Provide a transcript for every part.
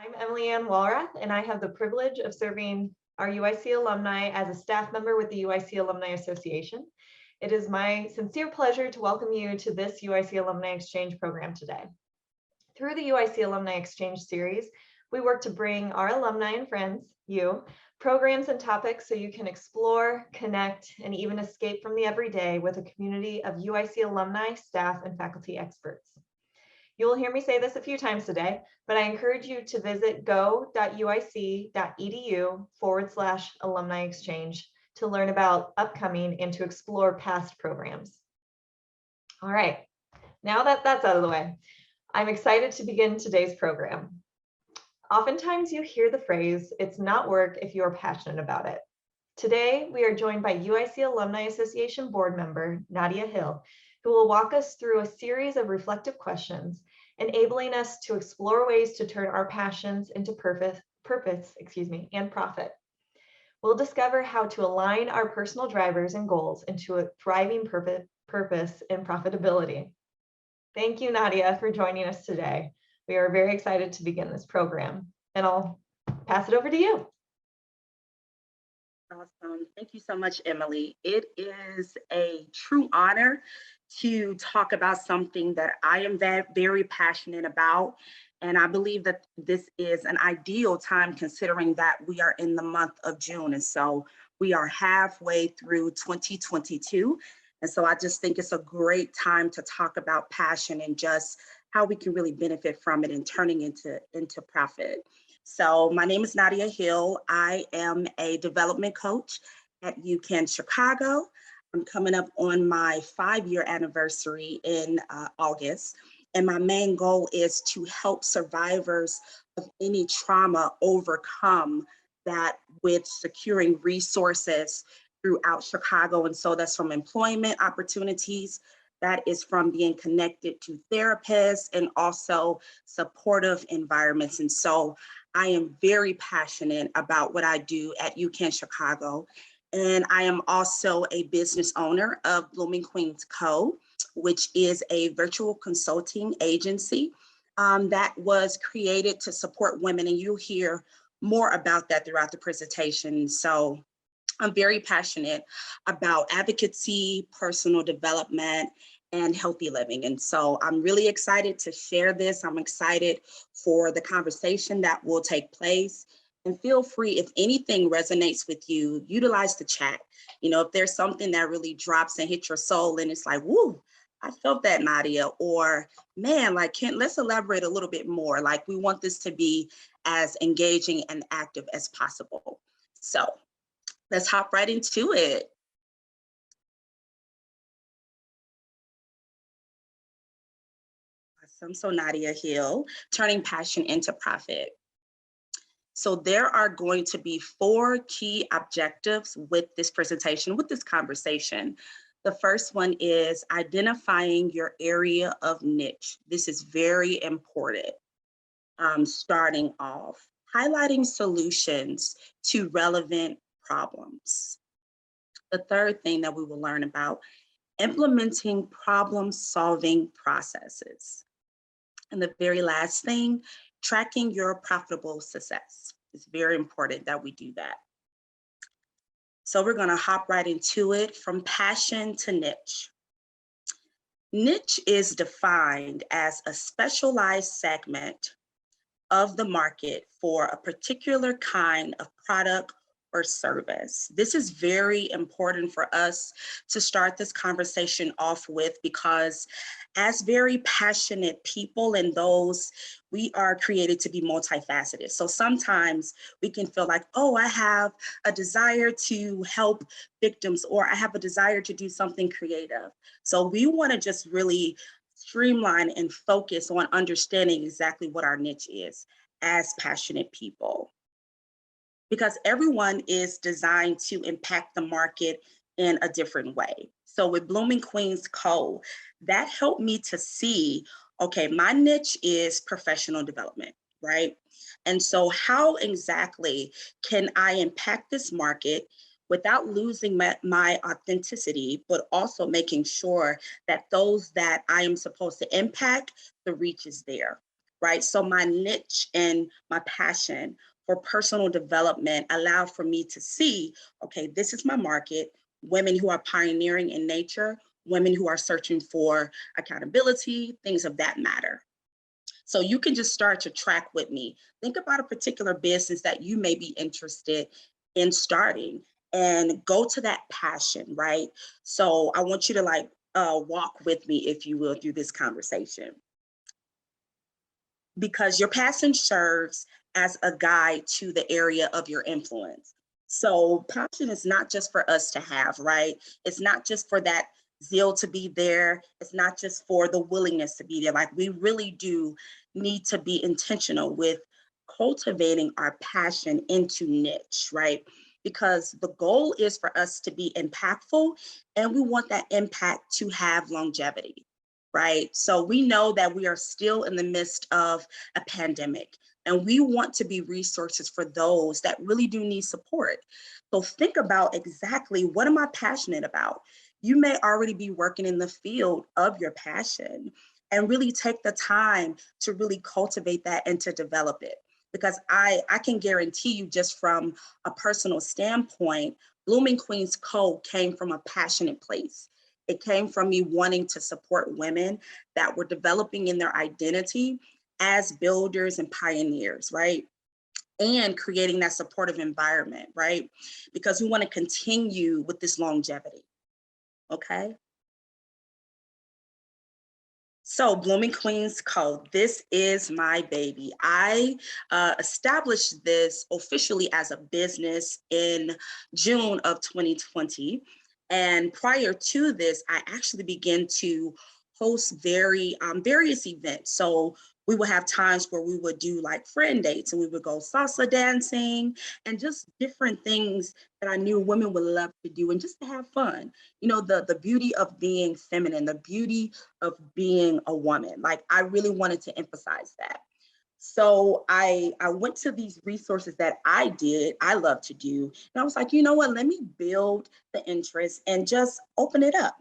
I'm Emily Ann Walrath, and I have the privilege of serving our UIC alumni as a staff member with the UIC Alumni Association. It is my sincere pleasure to welcome you to this UIC Alumni Exchange program today. Through the UIC Alumni Exchange series, we work to bring our alumni and friends, you, programs and topics so you can explore, connect, and even escape from the everyday with a community of UIC alumni, staff, and faculty experts. You will hear me say this a few times today, but I encourage you to visit go.uic.edu/alumni exchange to learn about upcoming and to explore past programs. All right, now that that's out of the way, I'm excited to begin today's program. Oftentimes you hear the phrase, "It's not work if you're passionate about it." Today, we are joined by UIC Alumni Association board member, Nadia Hill, who will walk us through a series of reflective questions, enabling us to explore ways to turn our passions into purpose, and profit. We'll discover how to align our personal drivers and goals into a thriving purpose and profitability. Thank you, Nadia, for joining us today. We are very excited to begin this program, and I'll pass it over to you. Awesome. Thank you so much, Emily. It is a true honor to talk about something that I am very passionate about. And I believe that this is an ideal time considering that we are in the month of June. And so we are halfway through 2022. And so I just think it's a great time to talk about passion and just how we can really benefit from it and turning into profit. So my name is Nadia Hill. I am a development coach at UCAN Chicago. I'm coming up on my 5-year anniversary in August. And my main goal is to help survivors of any trauma overcome that with securing resources throughout Chicago. And so that's from employment opportunities, that is from being connected to therapists and also supportive environments. And so I am very passionate about what I do at UCAN Chicago. And I am also a business owner of Bloomin Queens Co, which is a virtual consulting agency that was created to support women. And you'll hear more about that throughout the presentation. So I'm very passionate about advocacy, personal development, and healthy living. And so I'm really excited to share this. I'm excited for the conversation that will take place. And feel free, if anything resonates with you, utilize the chat. You know, if there's something that really drops and hits your soul and it's like, woo, I felt that, Nadia, or man, like, let's elaborate a little bit more. Like, we want this to be as engaging and active as possible. So let's hop right into it. So Nadia Hill, turning passion into profit. So there are going to be 4 key objectives with this presentation, with this conversation. The first one is identifying your area of niche. This is very important. Starting off, highlighting solutions to relevant problems. The third thing that we will learn about, implementing problem-solving processes. And the very last thing, tracking your profitable success. It's very important that we do that. So we're gonna hop right into it, from passion to niche. Niche is defined as a specialized segment of the market for a particular kind of product or service. This is very important for us to start this conversation off with, because as very passionate people and those, we are created to be multifaceted. So sometimes we can feel like, oh, I have a desire to help victims, or I have a desire to do something creative. So we want to just really streamline and focus on understanding exactly what our niche is as passionate people, because everyone is designed to impact the market in a different way. So with Bloomin Queens Co, that helped me to see, okay, my niche is professional development, right? And so how exactly can I impact this market without losing my authenticity, but also making sure that those that I am supposed to impact, the reach is there, right? So my niche and my passion for personal development allowed for me to see, okay, this is my market, women who are pioneering in nature, women who are searching for accountability, things of that matter. So you can just start to track with me. Think about a particular business that you may be interested in starting and go to that passion, right? So I want you to walk with me, if you will, through this conversation, because your passion serves as a guide to the area of your influence. So passion is not just for us to have, right? It's not just for that zeal to be there. It's not just for the willingness to be there. Like, we really do need to be intentional with cultivating our passion into niche, right? Because the goal is for us to be impactful, and we want that impact to have longevity, right? So we know that we are still in the midst of a pandemic, and we want to be resources for those that really do need support. So think about exactly, what am I passionate about? You may already be working in the field of your passion, and really take the time to really cultivate that and to develop it. Because I can guarantee you, just from a personal standpoint, Bloomin Queens Co came from a passionate place. It came from me wanting to support women that were developing in their identity as builders and pioneers, right? And creating that supportive environment, right? Because we want to continue with this longevity, okay? So Bloomin Queens Co, this is my baby. I established this officially as a business in June of 2020. And prior to this, I actually began to host various events. So we would have times where we would do like friend dates, and we would go salsa dancing and just different things that I knew women would love to do, and just to have fun. You know, the beauty of being feminine, the beauty of being a woman. Like, I really wanted to emphasize that. So I went to these resources that I love to do. And I was like, you know what, let me build the interest and just open it up.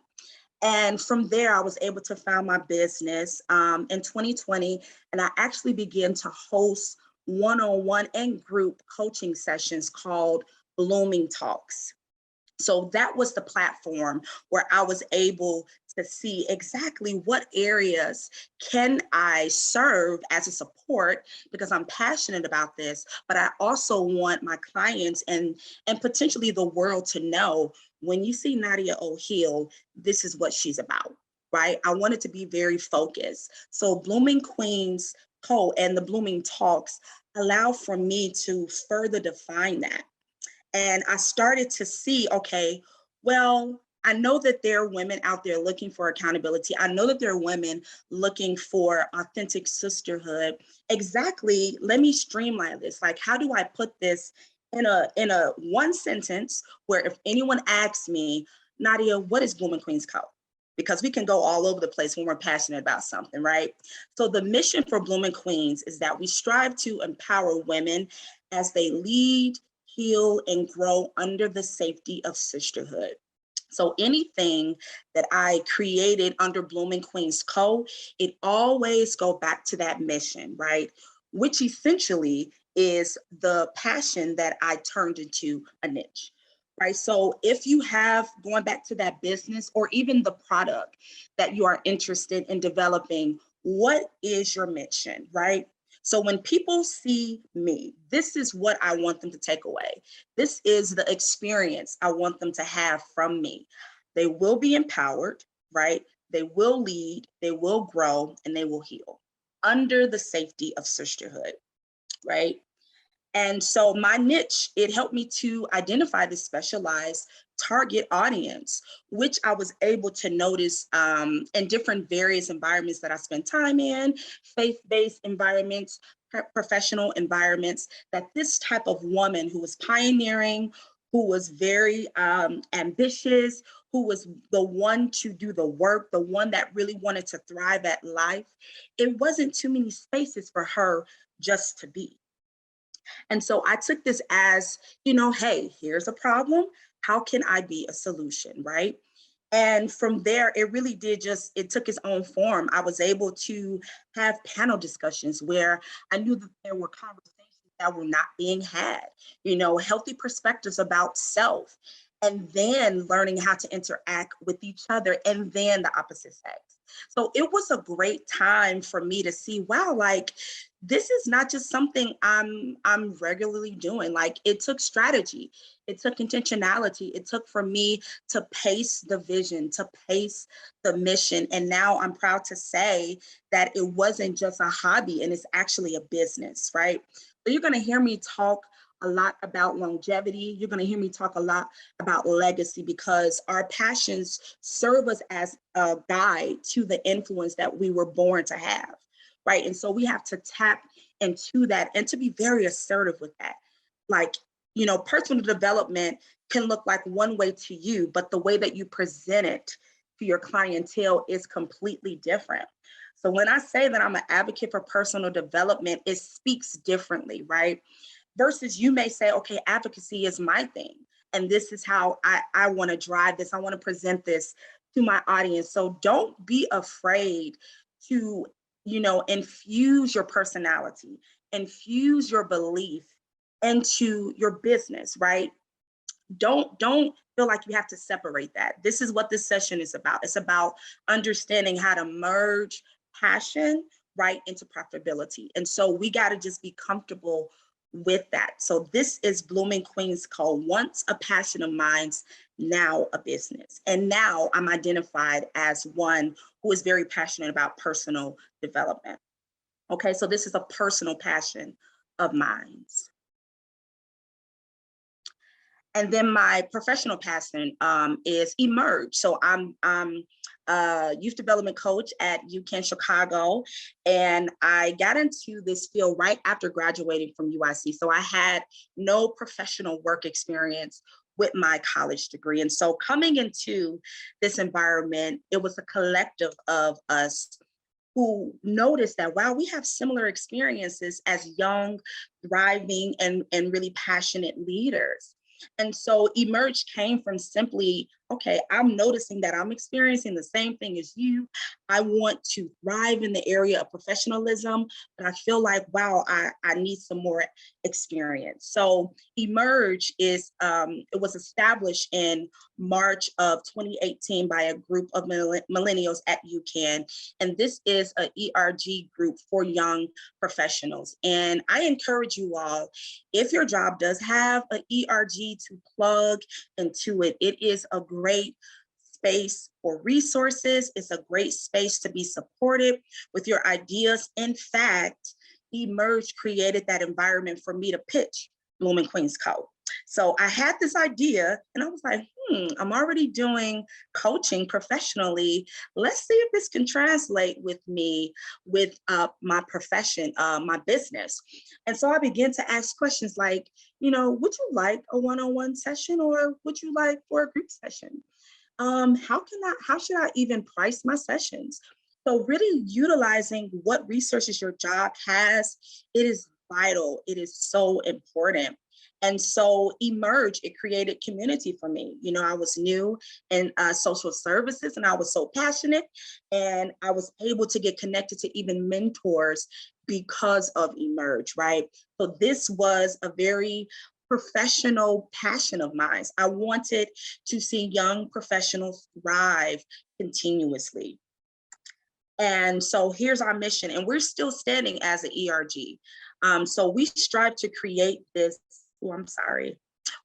And from there, I was able to found my business in 2020. And I actually began to host one-on-one and group coaching sessions called Blooming Talks. So that was the platform where I was able to see exactly what areas can I serve as a support, because I'm passionate about this, but I also want my clients and potentially the world to know, when you see Nadia Hill, this is what she's about, right? I wanted to be very focused. So Bloomin Queens Co and the Blooming Talks allow for me to further define that. And I started to see, okay, well, I know that there are women out there looking for accountability. I know that there are women looking for authentic sisterhood. Exactly. Let me streamline this. Like, how do I put this in a one sentence where if anyone asks me, Nadia, what is Bloomin Queens Co? Because we can go all over the place when we're passionate about something, right? So the mission for Bloomin Queens is that we strive to empower women as they lead, heal, and grow under the safety of sisterhood. So anything that I created under Bloomin Queens Co, it always go back to that mission, right? Which essentially is the passion that I turned into a niche, right? So if you have, going back to that business or even the product that you are interested in developing, what is your mission, right? So when people see me, this is what I want them to take away. This is the experience I want them to have from me. They will be empowered, right? They will lead, they will grow, and they will heal under the safety of sisterhood, right? And so my niche, it helped me to identify the specialized target audience, which I was able to notice in different various environments that I spent time in, faith-based environments, professional environments, that this type of woman who was pioneering, who was very ambitious, who was the one to do the work, the one that really wanted to thrive at life, it wasn't too many spaces for her just to be. And so I took this as, you know, hey, here's a problem. How can I be a solution, right? And from there, it really did it took its own form. I was able to have panel discussions where I knew that there were conversations that were not being had, healthy perspectives about self, and then learning how to interact with each other and then the opposite sex. So it was a great time for me to see, wow, like this is not just something I'm regularly doing. Like it took strategy, it took intentionality, it took for me to pace the vision, to pace the mission. And now I'm proud to say that it wasn't just a hobby and it's actually a business, right? So you're going to hear me talk a lot about longevity. You're going to hear me talk a lot about legacy because our passions serve us as a guide to the influence that we were born to have, right? And so we have to tap into that and to be very assertive with that. Like, personal development can look like one way to you, but the way that you present it to your clientele is completely different. So when I say that I'm an advocate for personal development, it speaks differently, right? Versus you may say, okay, advocacy is my thing. And this is how I want to drive this. I want to present this to my audience. So don't be afraid to, infuse your personality, infuse your belief into your business, right? Don't feel like you have to separate that. This is what this session is about. It's about understanding how to merge passion right into profitability. And so we got to just be comfortable with that. So this is Bloomin Queens Co. Once a passion of mine, now a business. And now I'm identified as one who is very passionate about personal development. Okay, so this is a personal passion of mine. And then my professional passion is emerge. So I'm a youth development coach at UCAN Chicago, and I got into this field right after graduating from UIC. So I had no professional work experience with my college degree. And so coming into this environment, it was a collective of us who noticed that, wow, we have similar experiences as young, thriving, and really passionate leaders. And so Emerge came from simply, okay, I'm noticing that I'm experiencing the same thing as you. I want to thrive in the area of professionalism, but I feel like, wow, I need some more experience. So Emerge is, it was established in March of 2018 by a group of millennials at UCAN. And this is an ERG group for young professionals. And I encourage you all, if your job does have an ERG to plug into it, it is a great space for resources. It's a great space to be supported with your ideas. In fact, Emerge created that environment for me to pitch Bloomin Queens Co. So I had this idea and I was like, I'm already doing coaching professionally. Let's see if this can translate with me, with my profession, my business. And so I began to ask questions like, would you like a one-on-one session or would you like for a group session? How should I even price my sessions? So really utilizing what resources your job has, it is vital. It is so important. And so Emerge, it created community for me. I was new in social services and I was so passionate and I was able to get connected to even mentors because of Emerge, right? So this was a very professional passion of mine. I wanted to see young professionals thrive continuously. And so here's our mission, and we're still standing as an ERG. So we strive to create this,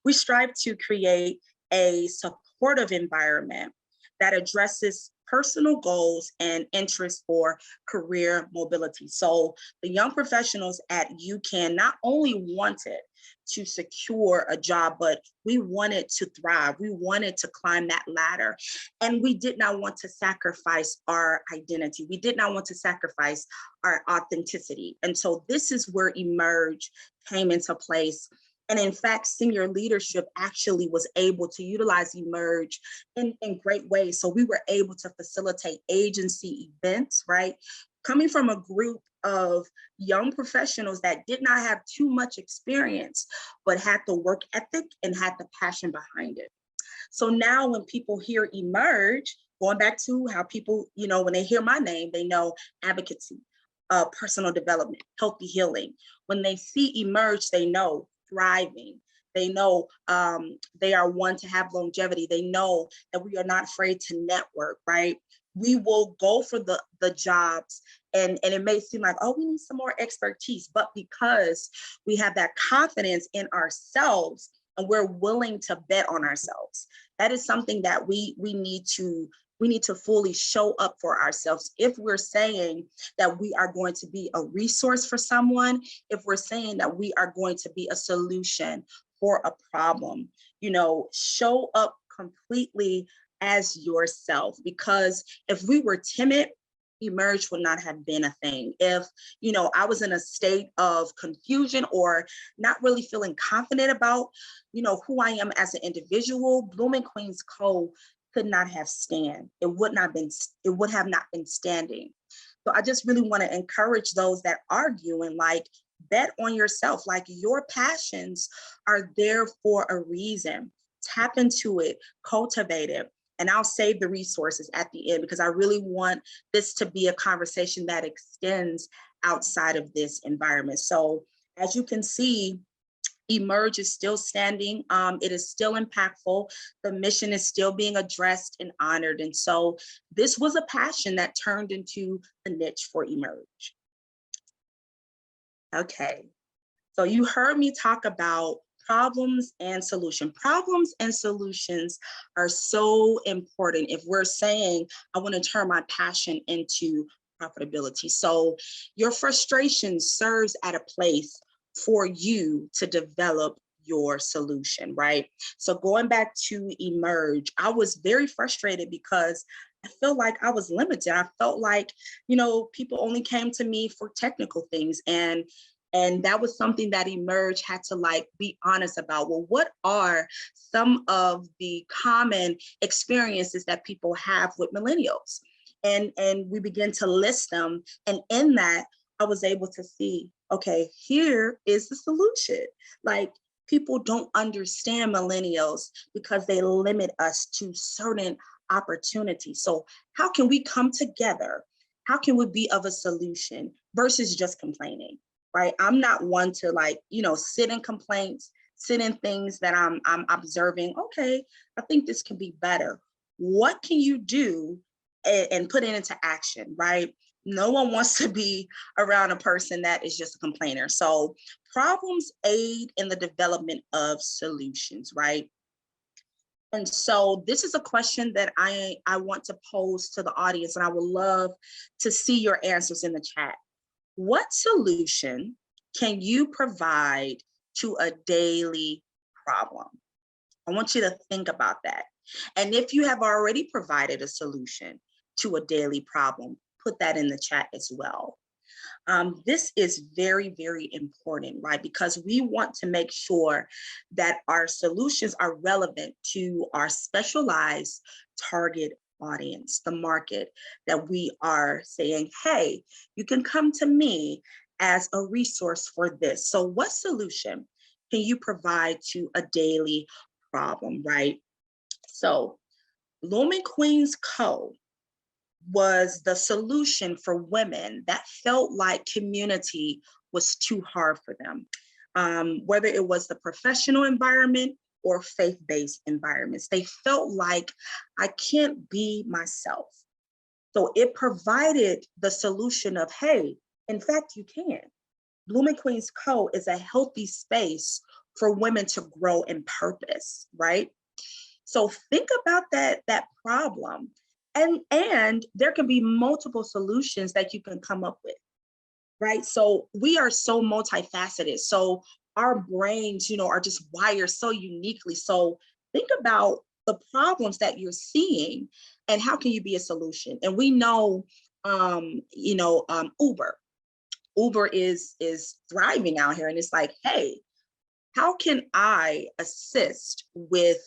we strive to create a supportive environment that addresses personal goals and interests for career mobility. So the young professionals at UCAN not only wanted to secure a job, but we wanted to thrive. We wanted to climb that ladder. And we did not want to sacrifice our identity. We did not want to sacrifice our authenticity. And so this is where Emerge came into place. And in fact, senior leadership actually was able to utilize Emerge in great ways. So we were able to facilitate agency events, right? Coming from a group of young professionals that did not have too much experience, but had the work ethic and had the passion behind it. So now when people hear emerge, going back to how people, when they hear my name, they know advocacy, personal development, healthy healing. When they see emerge, they know thriving. They know they are one to have longevity. They know that we are not afraid to network, right? We will go for the jobs, and it may seem like, oh, we need some more expertise, but because we have that confidence in ourselves and we're willing to bet on ourselves, that is something that we need to fully show up for ourselves. If we're saying that we are going to be a resource for someone, if we're saying that we are going to be a solution for a problem, show up completely as yourself. Because if we were timid, emerge would not have been a thing. If, I was in a state of confusion or not really feeling confident about, who I am as an individual, Bloomin Queens Co could not have stand. It would have not been standing. So I just really want to encourage those that argue and bet on yourself. Your passions are there for a reason. Tap into it, cultivate it. And I'll save the resources at the end because I really want this to be a conversation that extends outside of this environment. So as you can see, Emerge is still standing. It is still impactful. The mission is still being addressed and honored. And so this was a passion that turned into a niche for Emerge. Okay, so you heard me talk about problems and solution. Problems and solutions are so important if we're saying, I want to turn my passion into profitability. So your frustration serves at a place for you to develop your solution, right? So going back to Emerge, I was very frustrated because I felt like I was limited. I felt like, people only came to me for technical things. And that was something that Emerge had to be honest about. Well, what are some of the common experiences that people have with millennials? And we began to list them. And in that, I was able to see, okay, here is the solution. People don't understand millennials because they limit us to certain opportunities. So how can we come together? How can we be of a solution versus just complaining? Right? I'm not one to sit in complaints, sit in things that I'm observing. Okay, I think this can be better. What can you do and put it into action, right? No one wants to be around a person that is just a complainer. So problems aid in the development of solutions, right? And so this is a question that I want to pose to the audience, and I would love to see your answers in the chat. What solution can you provide to a daily problem? I want you to think about that. And if you have already provided a solution to a daily problem, put that in the chat as well. This is very, very important, right? Because we want to make sure that our solutions are relevant to our specialized target audience, the market that we are saying, hey, you can come to me as a resource for this. So what solution can you provide to a daily problem, right? So Bloomin Queens Co was the solution for women that felt like community was too hard for them, whether it was the professional environment or faith-based environments. They felt like I can't be myself. So it provided the solution of, hey, in fact, you can. Bloomin Queens Co is a healthy space for women to grow in purpose, right? So think about that problem. And there can be multiple solutions that you can come up with, right? So we are so multifaceted. So our brains, are just wired so uniquely. So think about the problems that you're seeing and how can you be a solution? And we know, Uber is thriving out here. And it's like, hey, how can I assist with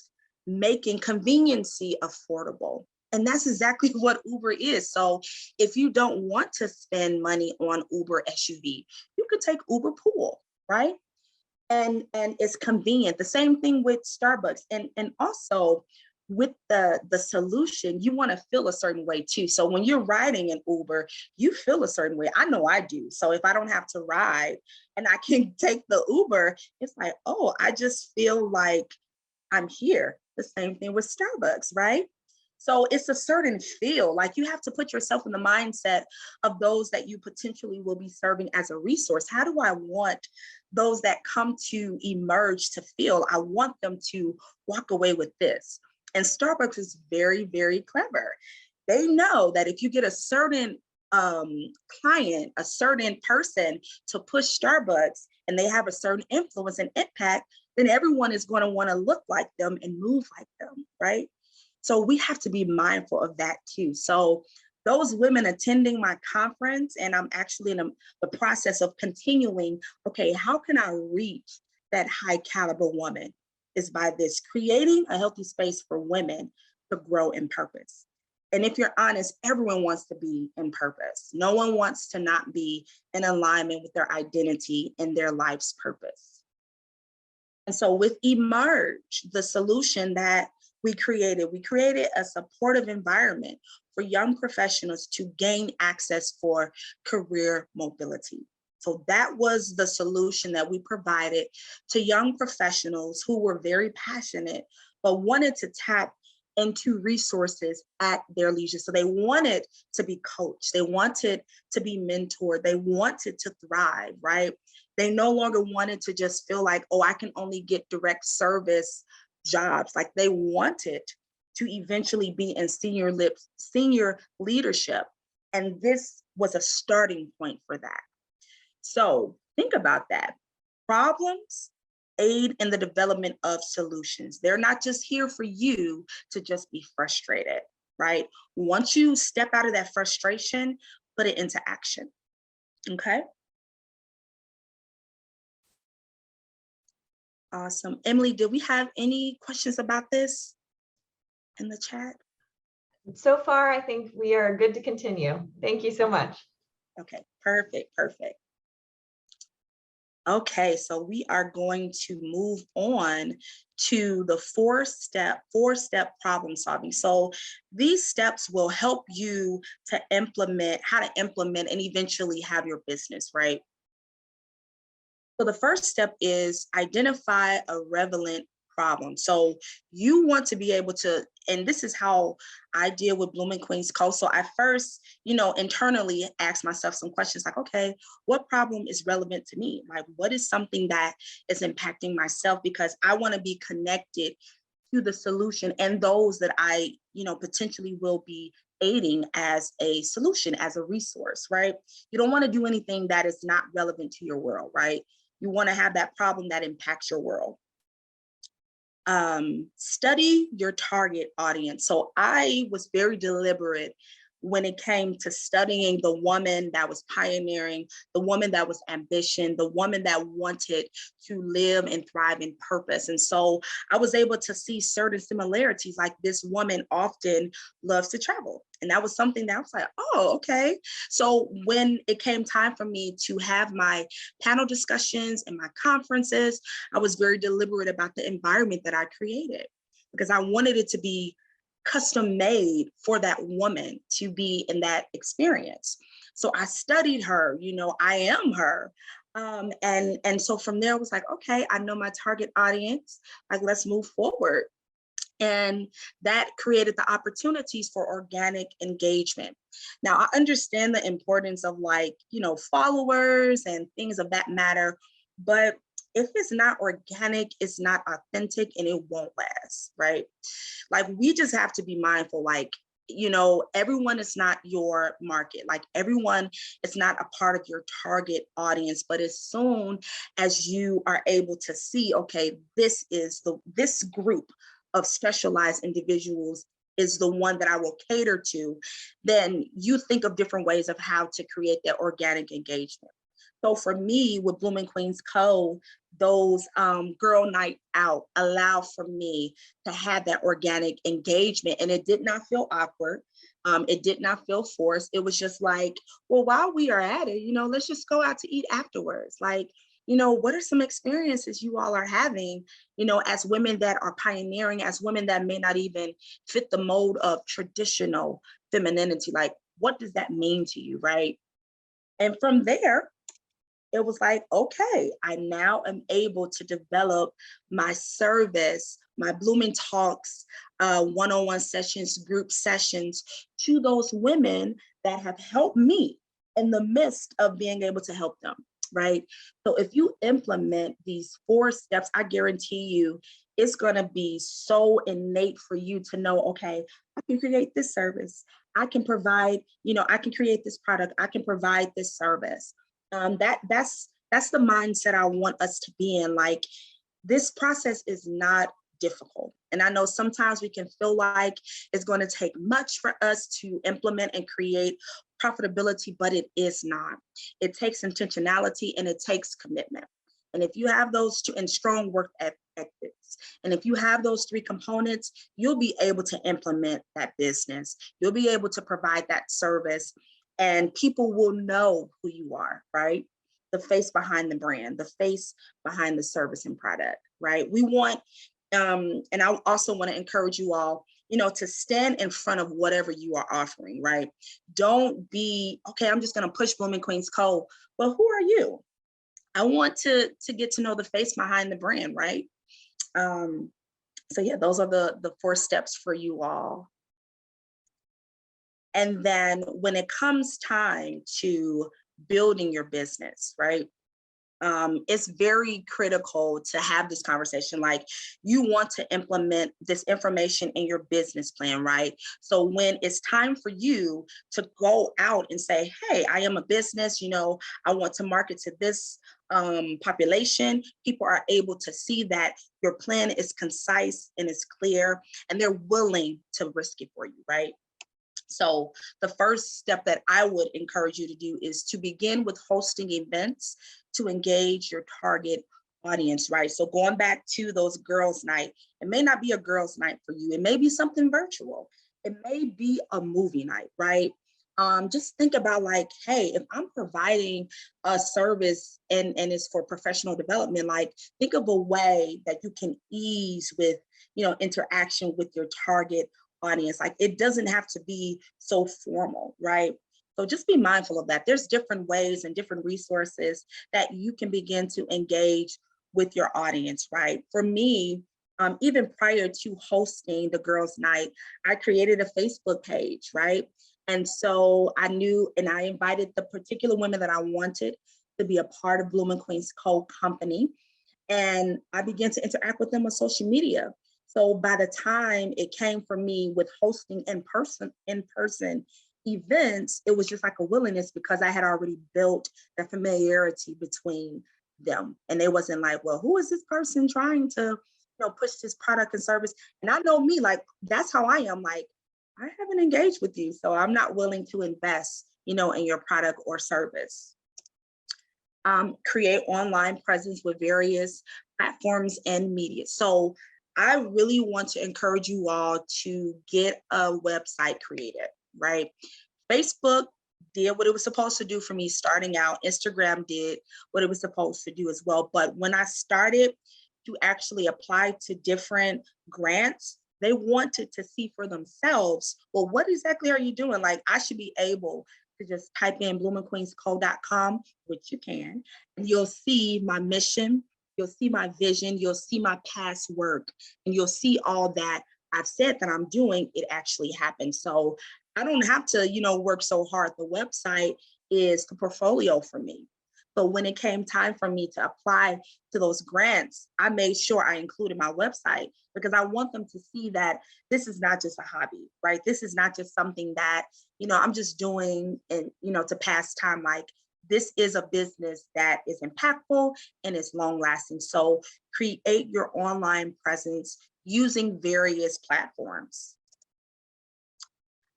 making conveniency affordable? And that's exactly what Uber is. So if you don't want to spend money on Uber SUV, you could take Uber Pool, right? And it's convenient. The same thing with Starbucks. And also with the solution, you want to feel a certain way too. So when you're riding an Uber, you feel a certain way. I know I do. So if I don't have to ride and I can take the Uber, it's like, oh, I just feel like I'm here. The same thing with Starbucks, right? So it's a certain feel, like you have to put yourself in the mindset of those that you potentially will be serving as a resource. How do I want those that come to emerge to feel? I want them to walk away with this. And Starbucks is very, very clever. They know that if you get a certain client, a certain person to push Starbucks and they have a certain influence and impact, then everyone is going to want to look like them and move like them, right? So we have to be mindful of that too. So those women attending my conference, and I'm actually in the process of continuing, okay, how can I reach that high caliber woman? Is by this, creating a healthy space for women to grow in purpose. And if you're honest, everyone wants to be in purpose. No one wants to not be in alignment with their identity and their life's purpose. And so with Emerge, the solution that we created a supportive environment for young professionals to gain access for career mobility. So that was the solution that we provided to young professionals who were very passionate, but wanted to tap into resources at their leisure. So they wanted to be coached, they wanted to be mentored, they wanted to thrive, right? They no longer wanted to just feel like, oh, I can only get direct service jobs. Like they wanted to eventually be in senior leadership. And this was a starting point for that. So think about that. Problems aid in the development of solutions. They're not just here for you to just be frustrated, right? Once you step out of that frustration, put it into action, okay? Awesome. Emily, did we have any questions about this in the chat? So far, I think we are good to continue. Thank you so much. Okay, perfect. Okay, so we are going to move on to the four-step problem solving. So these steps will help you to how to implement and eventually have your business, right? So the first step is identify a relevant problem. So you want to be able to, and this is how I deal with Bloomin Queens Co. So I first, internally ask myself some questions like, okay, what problem is relevant to me? Like, what is something that is impacting myself? Because I want to be connected to the solution and those that I, potentially will be aiding as a solution, as a resource, right? You don't want to do anything that is not relevant to your world, right? You want to have that problem that impacts your world. Study your target audience. So I was very deliberate when it came to studying the woman that was pioneering, the woman that was ambition, the woman that wanted to live and thrive in purpose. And so I was able to see certain similarities, like this woman often loves to travel. And that was something that I was like, oh, okay. So when it came time for me to have my panel discussions and my conferences, I was very deliberate about the environment that I created because I wanted it to be custom made for that woman to be in that experience. So I studied her, I am her. And so from there I was like, okay, I know my target audience, like let's move forward. And that created the opportunities for organic engagement. Now I understand the importance of followers and things of that matter, but if it's not organic, it's not authentic and it won't last, right? Like we just have to be mindful, everyone is not your market. Like everyone is not a part of your target audience, but as soon as you are able to see, okay, this group of specialized individuals is the one that I will cater to, then you think of different ways of how to create that organic engagement. So for me, with Bloomin Queens Co., those girl night out allow for me to have that organic engagement, and it did not feel awkward. It did not feel forced. It was just like, well, while we are at it, let's just go out to eat afterwards. Like, what are some experiences you all are having, as women that are pioneering, as women that may not even fit the mold of traditional femininity? Like, what does that mean to you, right? And from there, it was like, okay, I now am able to develop my service, my Bloomin Talks, one-on-one sessions, group sessions to those women that have helped me in the midst of being able to help them, right? So if you implement these 4 steps, I guarantee you it's going to be so innate for you to know, okay, I can create this service. I can provide, I can create this product. I can provide this service. That's the mindset I want us to be in. Like, this process is not difficult. And I know sometimes we can feel like it's going to take much for us to implement and create profitability, but it is not. It takes intentionality and it takes commitment. And if you have those 2 and strong work ethics, and if you have those 3 components, you'll be able to implement that business. You'll be able to provide that service, and people will know who you are, right? The face behind the brand, the face behind the service and product, right? We want, and I also want to encourage you all, to stand in front of whatever you are offering, right? Don't be, okay, I'm just going to push Bloomin Queens Co. Well, who are you? I want to get to know the face behind the brand, right? So yeah, those are the 4 steps for you all. And then when it comes time to building your business, right? It's very critical to have this conversation. Like, you want to implement this information in your business plan, right? So when it's time for you to go out and say, hey, I am a business, I want to market to this population, people are able to see that your plan is concise and it's clear, and they're willing to risk it for you, right? So the first step that I would encourage you to do is to begin with hosting events to engage your target audience, right? So going back to those girls' night, it may not be a girls' night for you. It may be something virtual. It may be a movie night, right? Just think about, like, hey, if I'm providing a service and it's for professional development, like, think of a way that you can ease with, interaction with your target audience. Like, it doesn't have to be so formal, right? So just be mindful of that. There's different ways and different resources that you can begin to engage with your audience, right? For me, even prior to hosting the girls' night, I created a Facebook page, right? And so I knew, and I invited the particular women that I wanted to be a part of Bloomin Queens Co company. And I began to interact with them on social media. So by the time it came for me with hosting in-person events, it was just like a willingness, because I had already built the familiarity between them. And it wasn't like, well, who is this person trying to, push this product and service? And I know me, like, that's how I am. Like, I haven't engaged with you, so I'm not willing to invest, in your product or service. Create online presence with various platforms and media. So I really want to encourage you all to get a website created, right? Facebook did what it was supposed to do for me starting out. Instagram did what it was supposed to do as well. But when I started to actually apply to different grants, they wanted to see for themselves, well, what exactly are you doing? Like, I should be able to just type in bloominqueensco.com, which you can, and you'll see my mission, you'll see my vision, you'll see my past work, and you'll see all that I've said that I'm doing, it actually happened. So I don't have to, work so hard. The website is the portfolio for me. So when it came time for me to apply to those grants, I made sure I included my website, because I want them to see that this is not just a hobby, right? This is not just something that, I'm just doing and, to pass time. Like, this is a business that is impactful and is long lasting. So create your online presence using various platforms.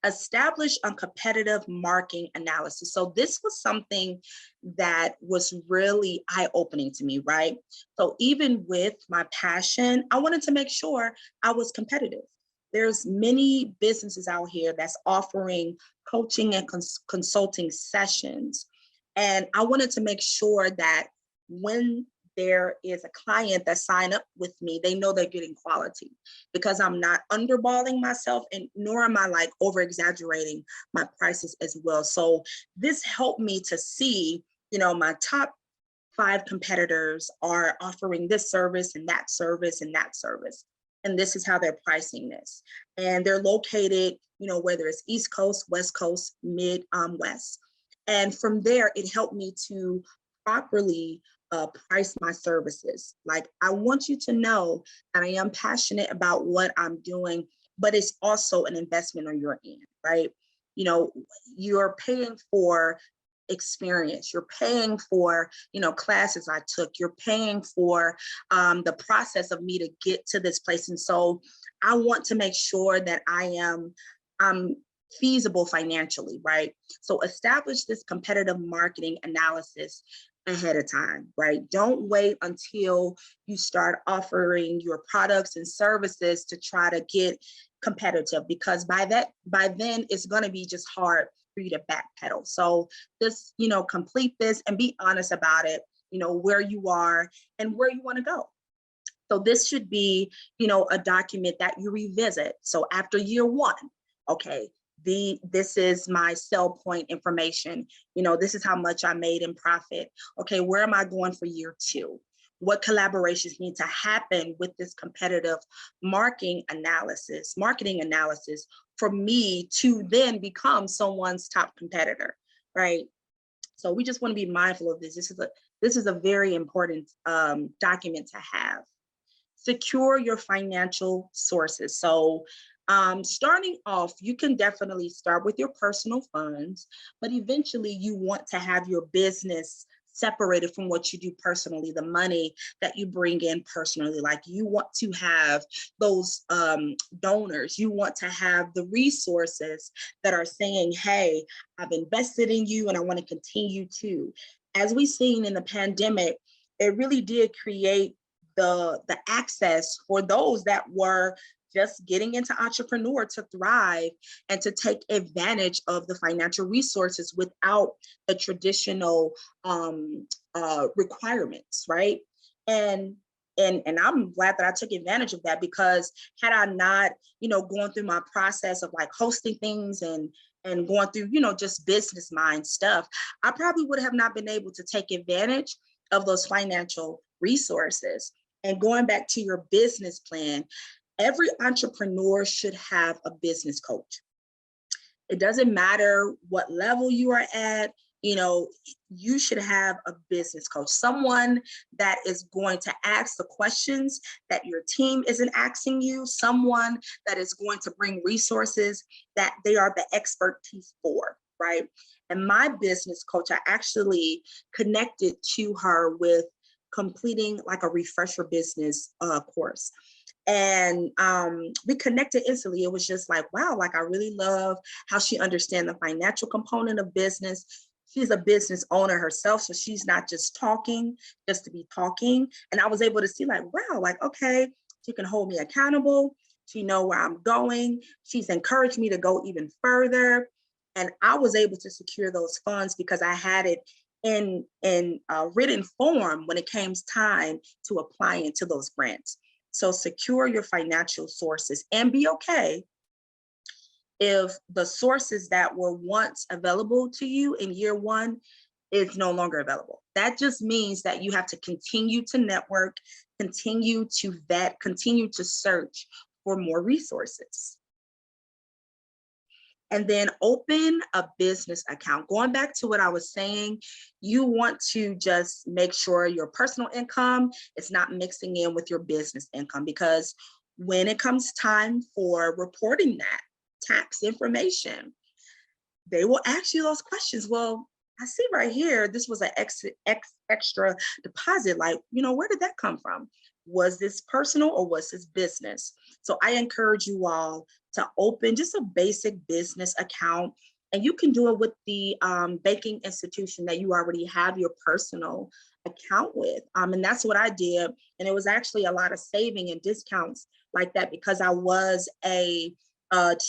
Establish a competitive marketing analysis. So this was something that was really eye-opening to me, right? So even with my passion, I wanted to make sure I was competitive. There's many businesses out here that's offering coaching and consulting sessions. And I wanted to make sure that when there is a client that sign up with me, they know they're getting quality because I'm not underballing myself, and nor am I like over exaggerating my prices as well. So this helped me to see, my top 5 competitors are offering this service and that service and that service. And this is how they're pricing this. And they're located, whether it's East Coast, West Coast, Mid, West. And from there, it helped me to properly price my services. Like, I want you to know that I am passionate about what I'm doing, but it's also an investment on your end, right? You're paying for experience, you're paying for classes I took, you're paying for the process of me to get to this place. And so I want to make sure that I'm feasible financially, right? So establish this competitive marketing analysis ahead of time, right? Don't wait until you start offering your products and services to try to get competitive, because by then it's going to be just hard for you to backpedal. So just, complete this and be honest about it, where you are and where you want to go. So this should be, a document that you revisit. So after year 1, okay, this is my sell point information. This is how much I made in profit. Okay, where am I going for year 2? What collaborations need to happen with this competitive marketing analysis for me to then become someone's top competitor, right? So we just want to be mindful of this. This is a very important document to have. Secure your financial sources. So starting off, you can definitely start with your personal funds, but eventually you want to have your business separated from what you do personally, the money that you bring in personally. Like, you want to have those donors, you want to have the resources that are saying, hey, I've invested in you and I want to continue to. As we've seen in the pandemic, it really did create the access for those that were just getting into entrepreneur to thrive and to take advantage of the financial resources without the traditional requirements, right? And I'm glad that I took advantage of that, because had I not, going through my process of like hosting things and going through, just business mind stuff, I probably would have not been able to take advantage of those financial resources. And going back to your business plan, every entrepreneur should have a business coach. It doesn't matter what level you are at, you should have a business coach, someone that is going to ask the questions that your team isn't asking you, someone that is going to bring resources that they are the expertise for, right? And my business coach, I actually connected to her with completing like a refresher business course. And we connected instantly. It was just like, wow, like I really love how she understands the financial component of business. She's a business owner herself, so she's not just talking just to be talking. And I was able to see like, wow, like, okay, she can hold me accountable. She knows where I'm going. She's encouraged me to go even further. And I was able to secure those funds because I had it in written form when it came time to apply into those grants. So secure your financial sources and be okay if the sources that were once available to you in year 1 is no longer available. That just means that you have to continue to network, continue to vet, continue to search for more resources. And then open a business account. Going back to what I was saying, you want to just make sure your personal income is not mixing in with your business income, because when it comes time for reporting that tax information, they will ask you those questions. Well, I see right here, this was an extra deposit. Like, where did that come from? Was this personal or was this business? So I encourage you all to open just a basic business account, and you can do it with the banking institution that you already have your personal account with. And that's what I did. And it was actually a lot of saving and discounts like that because I was a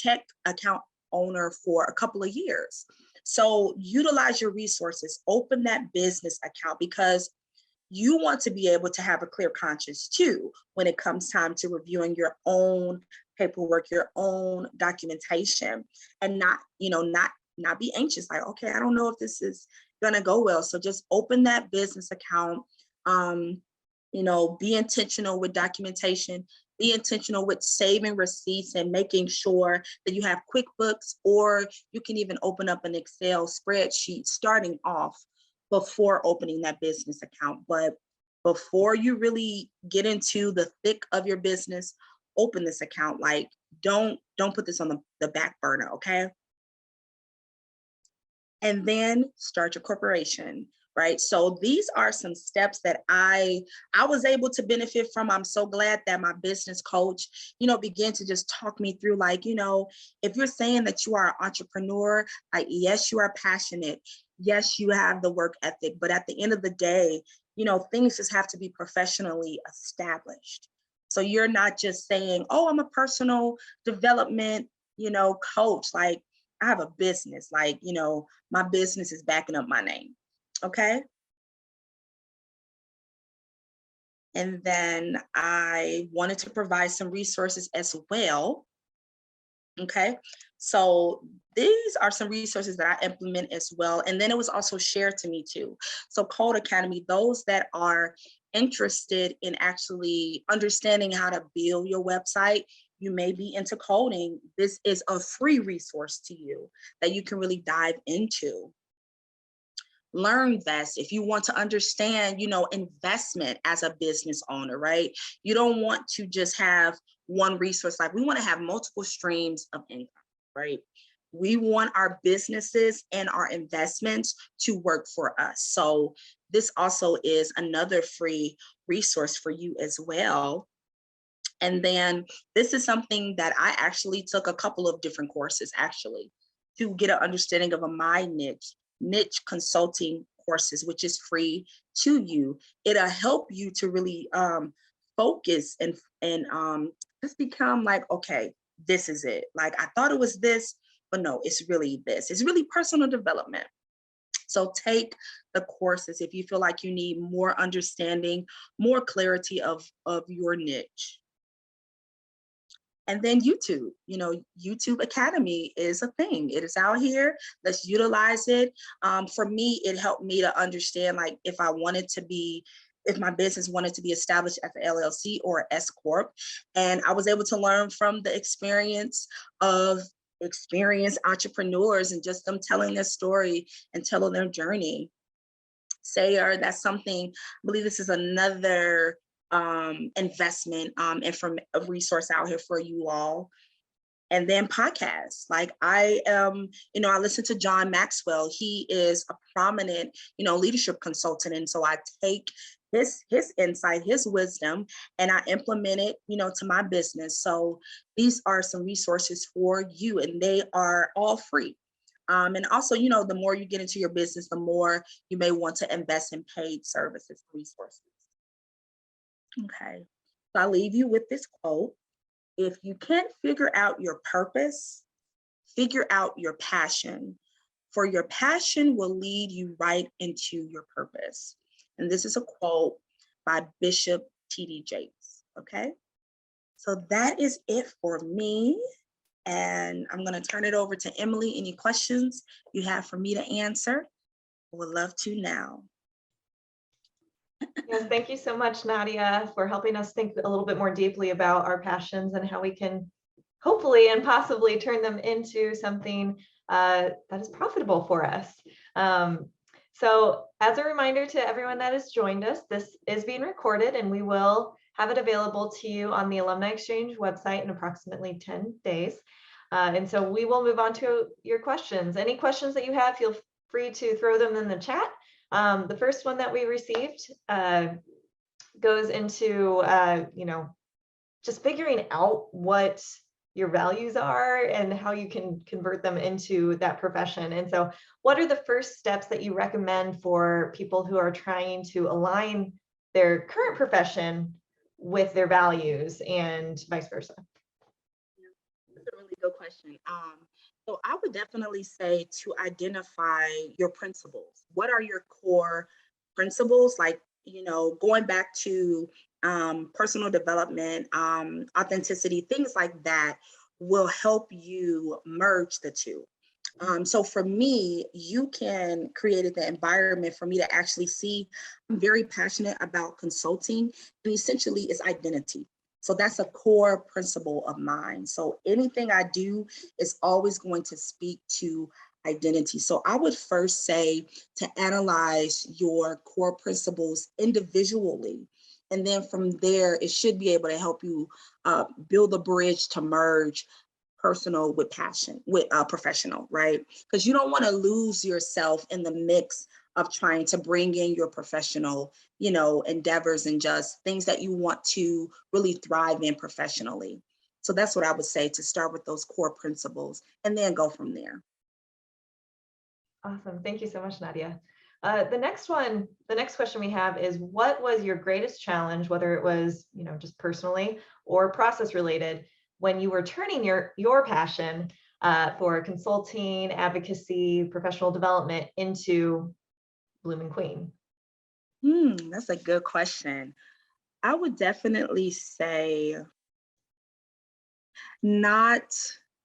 check account owner for a couple of years. So utilize your resources, open that business account, because you want to be able to have a clear conscience too when it comes time to reviewing your own paperwork, your own documentation, and not be anxious, like, okay, I don't know if this is gonna go well. So just open that business account. Be intentional with documentation, be intentional with saving receipts and making sure that you have QuickBooks, or you can even open up an Excel spreadsheet starting off before opening that business account. But before you really get into the thick of your business, open this account. Like, don't put this on the back burner, okay? And then start your corporation, right? So these are some steps that I was able to benefit from. I'm so glad that my business coach, began to just talk me through, like, if you're saying that you are an entrepreneur, like, yes, you are passionate. Yes, you have the work ethic, but at the end of the day, things just have to be professionally established. So you're not just saying, oh, I'm a personal development, coach. Like, I have a business, like, my business is backing up my name. Okay. And then I wanted to provide some resources as well. Okay. So these are some resources that I implement as well. And then it was also shared to me too. So Code Academy, those that are interested in actually understanding how to build your website, you may be into coding, this is a free resource to you that you can really dive into. LearnVest, if you want to understand, investment as a business owner, right? You don't want to just have one resource. Like, we want to have multiple streams of income, right? We want our businesses and our investments to work for us. So this also is another free resource for you as well. And then this is something that I actually took a couple of different courses actually to get an understanding of my niche consulting courses, which is free to you. It'll help you to really focus and just become like, okay, this is it. Like, I thought it was this, but no, it's really this. It's really personal development. So take the courses if you feel like you need more understanding, more clarity of your niche. And then YouTube, YouTube Academy is a thing. It is out here. Let's utilize it. For me, it helped me to understand, like, if my business wanted to be established as an LLC or S Corp. And I was able to learn from the experience of experienced entrepreneurs and just them telling their story and telling their journey. Sayer, that's something, I believe this is another investment and from a resource out here for you all. And then podcasts, like, I listen to John Maxwell. He is a prominent, leadership consultant. And so I take his insight, his wisdom, and I implement it, to my business. So these are some resources for you, and they are all free. And also, the more you get into your business, the more you may want to invest in paid services, resources. Okay, so I'll leave you with this quote. If you can't figure out your purpose, figure out your passion, for your passion will lead you right into your purpose. And this is a quote by Bishop T.D. Jakes. Okay, so that is it for me. And I'm going to turn it over to Emily. Any questions you have for me to answer? I would love to now. Yes, thank you so much, Nadia, for helping us think a little bit more deeply about our passions and how we can hopefully and possibly turn them into something that is profitable for us. So as a reminder to everyone that has joined us, this is being recorded and we will have it available to you on the Alumni Exchange website in approximately 10 days. And so we will move on to your questions. Any questions that you have, feel free to throw them in the chat. The first one that we received goes into, just figuring out what your values are and how you can convert them into that profession. And so what are the first steps that you recommend for people who are trying to align their current profession with their values and vice versa? That's a really good question. So I would definitely say to identify your principles. What are your core principles? Like, going back to personal development, authenticity, things like that will help you merge the two. So for me, you can create the environment for me to actually see. I'm very passionate about consulting, and essentially it's identity. So that's a core principle of mine. So anything I do is always going to speak to identity. So I would first say to analyze your core principles individually. And then from there, it should be able to help you build a bridge to merge personal with passion, with professional, right? Because you don't want to lose yourself in the mix of trying to bring in your professional, endeavors and just things that you want to really thrive in professionally. So that's what I would say, to start with those core principles and then go from there. Awesome. Thank you so much, Nadia. The next question we have is, what was your greatest challenge, whether it was, just personally or process related, when you were turning your passion for consulting, advocacy, professional development into Bloomin Queen? That's a good question. I would definitely say not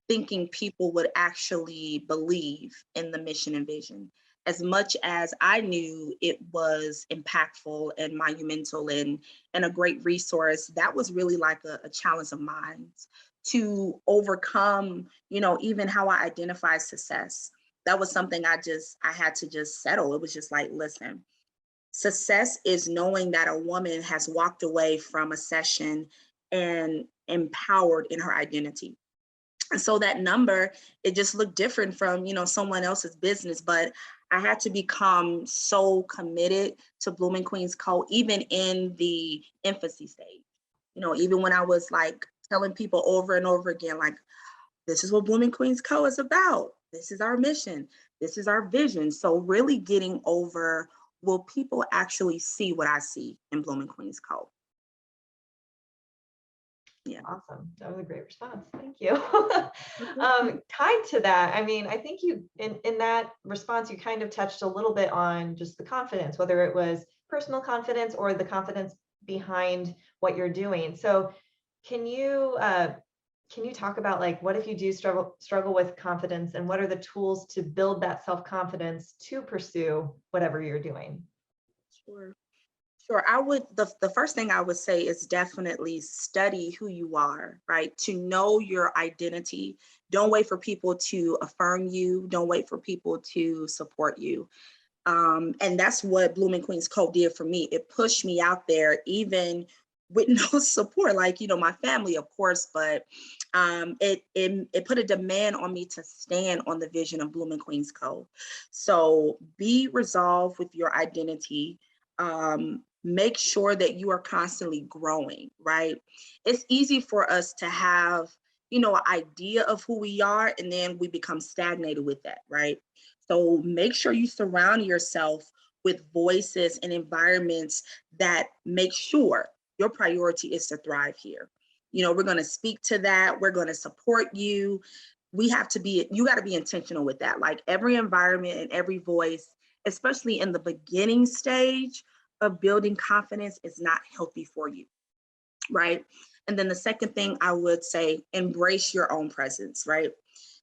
thinking people would actually believe in the mission and vision. As much as I knew it was impactful and monumental and a great resource, that was really like a challenge of mine to overcome, even how I identify success. That was something I had to just settle. It was just like, listen, success is knowing that a woman has walked away from a session and empowered in her identity. And so that number, it just looked different from, someone else's business, but I had to become so committed to Bloomin Queens Co, even in the infancy stage. Even when I was like telling people over and over again, like, this is what Bloomin Queens Co is about. This is our mission. This is our vision. So really getting over, will people actually see what I see in Bloomin Queens Co? Yeah. Awesome. That was a great response. Thank you. Tied to that, I mean, I think you, in that response, you kind of touched a little bit on just the confidence, whether it was personal confidence or the confidence behind what you're doing. So can you talk about, like, what if you do struggle with confidence, and what are the tools to build that self-confidence to pursue whatever you're doing? Sure. Sure. I would, the first thing I would say is definitely study who you are, right? To know your identity. Don't wait for people to affirm you. Don't wait for people to support you. And that's what Bloomin Queens Co did for me. It pushed me out there, even with no support, like, my family, of course, but it put a demand on me to stand on the vision of Bloomin Queens Co. So be resolved with your identity. Make sure that you are constantly growing, right? It's easy for us to have, an idea of who we are, and then we become stagnated with that, right? So make sure you surround yourself with voices and environments that make sure your priority is to thrive here. We're going to speak to that. We're going to support you. You got to be intentional with that. Like, every environment and every voice, especially in the beginning stage of building confidence, is not healthy for you, right? And then the second thing I would say, embrace your own presence, right?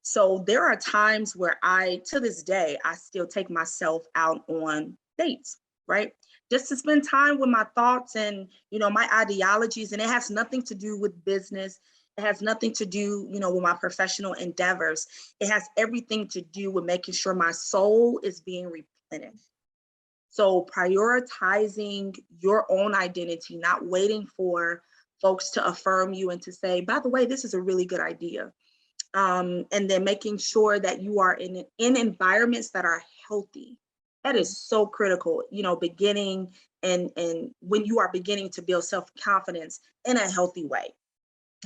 So there are times where to this day, I still take myself out on dates, right? Just to spend time with my thoughts and, my ideologies. And it has nothing to do with business. It has nothing to do, with my professional endeavors. It has everything to do with making sure my soul is being replenished. So prioritizing your own identity, not waiting for folks to affirm you and to say, by the way, this is a really good idea. And then making sure that you are in environments that are healthy. That is so critical, beginning and when you are beginning to build self-confidence in a healthy way.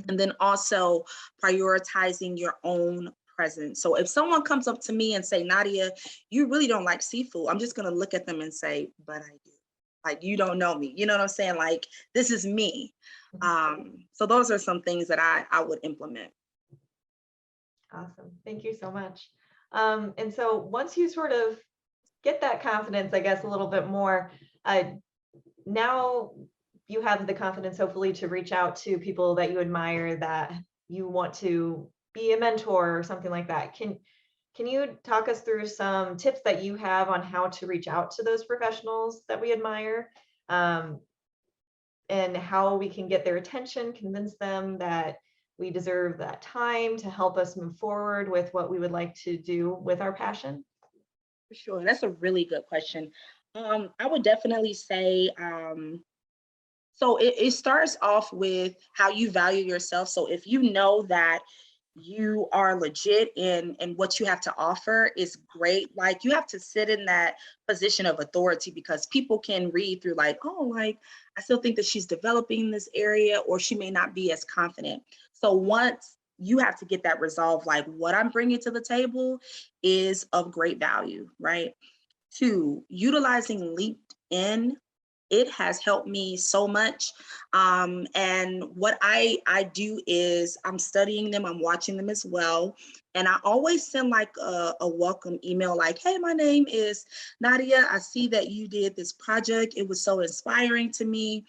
And then also prioritizing your own presence. So if someone comes up to me and say, Nadia, you really don't like seafood, I'm just going to look at them and say, but I do. Like, you don't know me. You know what I'm saying? Like, this is me. So those are some things that I would implement. Awesome. Thank you so much. And so once you sort of get that confidence, I guess, a little bit more, now you have the confidence, hopefully, to reach out to people that you admire, that you want to be a mentor or something like that. Can you talk us through some tips that you have on how to reach out to those professionals that we admire, and how we can get their attention, convince them that we deserve that time to help us move forward with what we would like to do with our passion? For sure. That's a really good question. I would definitely say, so it starts off with how you value yourself. So if you know that you are legit and what you have to offer is great, like you have to sit in that position of authority, because people can read through like, oh, like I still think that she's developing this area, or she may not be as confident. So once you have to get that resolved, like what I'm bringing to the table is of great value, right? Two, utilizing LinkedIn, it has helped me so much. And what I do is I'm studying them, I'm watching them as well. And I always send like a welcome email like, hey, my name is Nadia. I see that you did this project. It was so inspiring to me.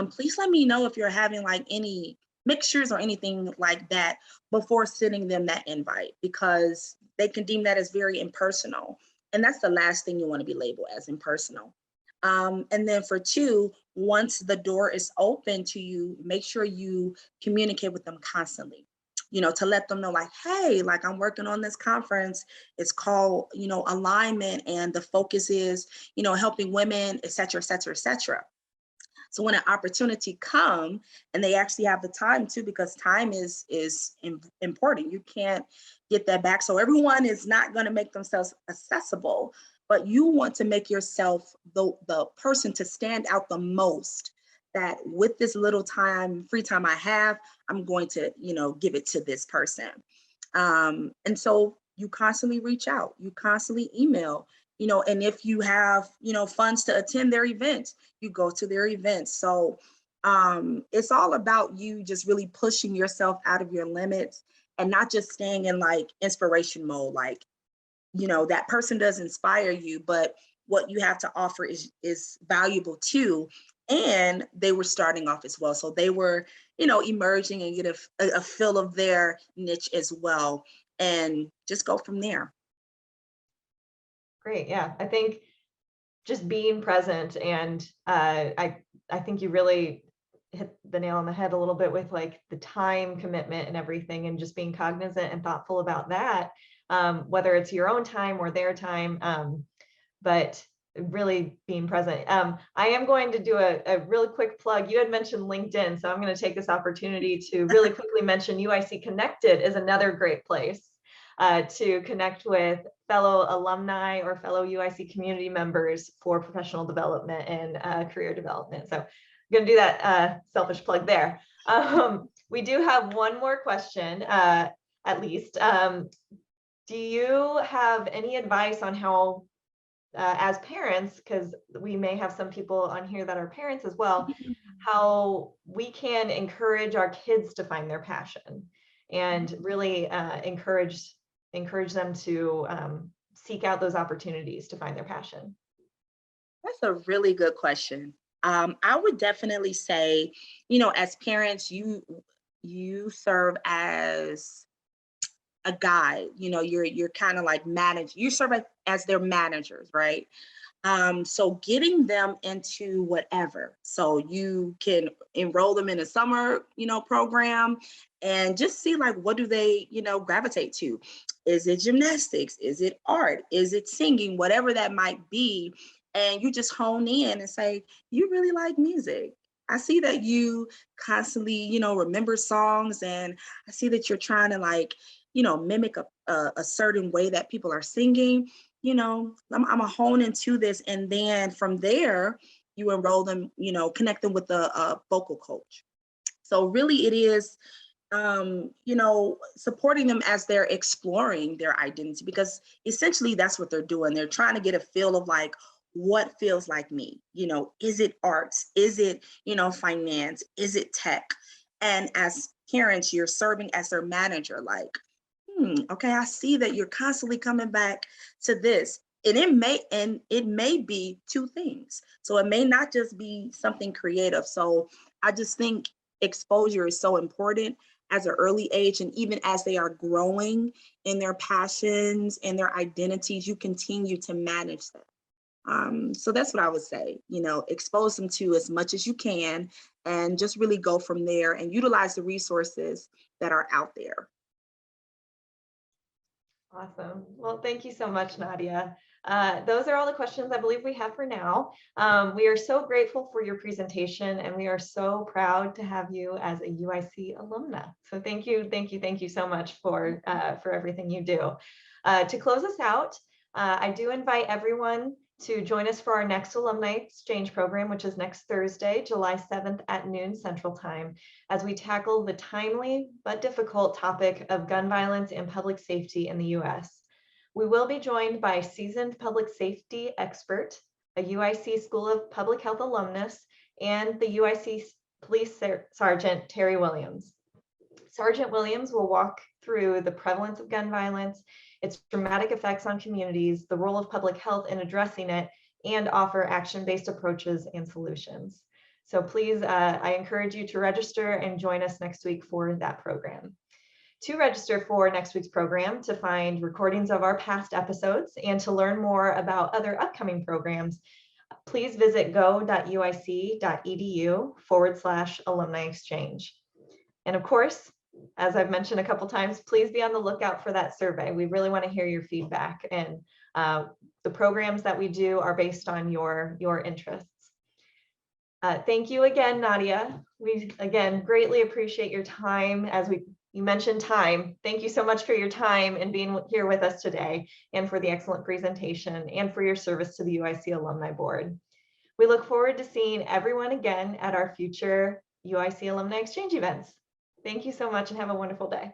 Please let me know if you're having like any mixtures or anything like that before sending them that invite, because they can deem that as very impersonal. And that's the last thing you want to be labeled as, impersonal. And then for two, once the door is open to you, make sure you communicate with them constantly, to let them know like, hey, like I'm working on this conference. It's called, alignment, and the focus is, helping women, et cetera, et cetera, et cetera. So when an opportunity come, and they actually have the time too, because time is important. You can't get that back. So everyone is not going to make themselves accessible, but you want to make yourself the person to stand out the most, that with this little time, free time I have, I'm going to, give it to this person. And so you constantly reach out, you constantly email, and if you have, funds to attend their events, you go to their events. So it's all about you just really pushing yourself out of your limits, and not just staying in like inspiration mode. Like, that person does inspire you, but what you have to offer is valuable too. And they were starting off as well. So they were, emerging, and get a feel of their niche as well. And just go from there. Great. Yeah. I think just being present, and I think you really hit the nail on the head a little bit with like the time commitment and everything, and just being cognizant and thoughtful about that, whether it's your own time or their time, but really being present. I am going to do a really quick plug. You had mentioned LinkedIn, so I'm going to take this opportunity to really quickly mention UIC Connected is another great place to connect with fellow alumni or fellow UIC community members for professional development and career development. So I'm going to do that selfish plug there. We do have one more question, at least. Do you have any advice on how, as parents, because we may have some people on here that are parents as well, how we can encourage our kids to find their passion and really encourage them to seek out those opportunities to find their passion? That's a really good question. I would definitely say, as parents, you serve as a guide. You're kind of like you serve as their managers, right? So getting them into whatever, so you can enroll them in a summer, program, and just see like, what do they, gravitate to? Is it gymnastics? Is it art? Is it singing? Whatever that might be. And you just hone in and say, you really like music. I see that you constantly, remember songs, and I see that you're trying to like, mimic a certain way that people are singing. I'm a hone into this. And then from there, you enroll them, connect them with a vocal coach. So really it is, supporting them as they're exploring their identity, because essentially that's what they're doing. They're trying to get a feel of like, what feels like me? Is it arts? Is it, finance? Is it tech? And as parents, you're serving as their manager, like, okay, I see that you're constantly coming back to this. and it may be two things. So it may not just be something creative. So I just think exposure is so important as an early age, and even as they are growing in their passions and their identities, you continue to manage them. So that's what I would say, expose them to as much as you can and just really go from there and utilize the resources that are out there. Awesome. Well, thank you so much, Nadia. Those are all the questions I believe we have for now. We are so grateful for your presentation, and we are so proud to have you as a UIC alumna. So thank you so much for everything you do. To close us out, I do invite everyone to join us for our next Alumni Exchange program, which is next Thursday, July 7th at noon Central Time, as we tackle the timely but difficult topic of gun violence and public safety in the U.S. We will be joined by seasoned public safety expert, a UIC School of Public Health alumnus, and the UIC Police Sergeant Terry Williams. Sergeant Williams will walk through the prevalence of gun violence, its dramatic effects on communities, the role of public health in addressing it, and offer action-based approaches and solutions. So please, I encourage you to register and join us next week for that program. To register for next week's program, to find recordings of our past episodes, and to learn more about other upcoming programs, please visit go.uic.edu/alumni exchange. And of course, as I've mentioned a couple times, please be on the lookout for that survey. We really want to hear your feedback, and the programs that we do are based on your interests. Thank you again, Nadia. We again greatly appreciate your time. As you mentioned time, thank you so much for your time and being here with us today, and for the excellent presentation, and for your service to the UIC Alumni Board. We look forward to seeing everyone again at our future UIC Alumni Exchange events. Thank you so much, and have a wonderful day.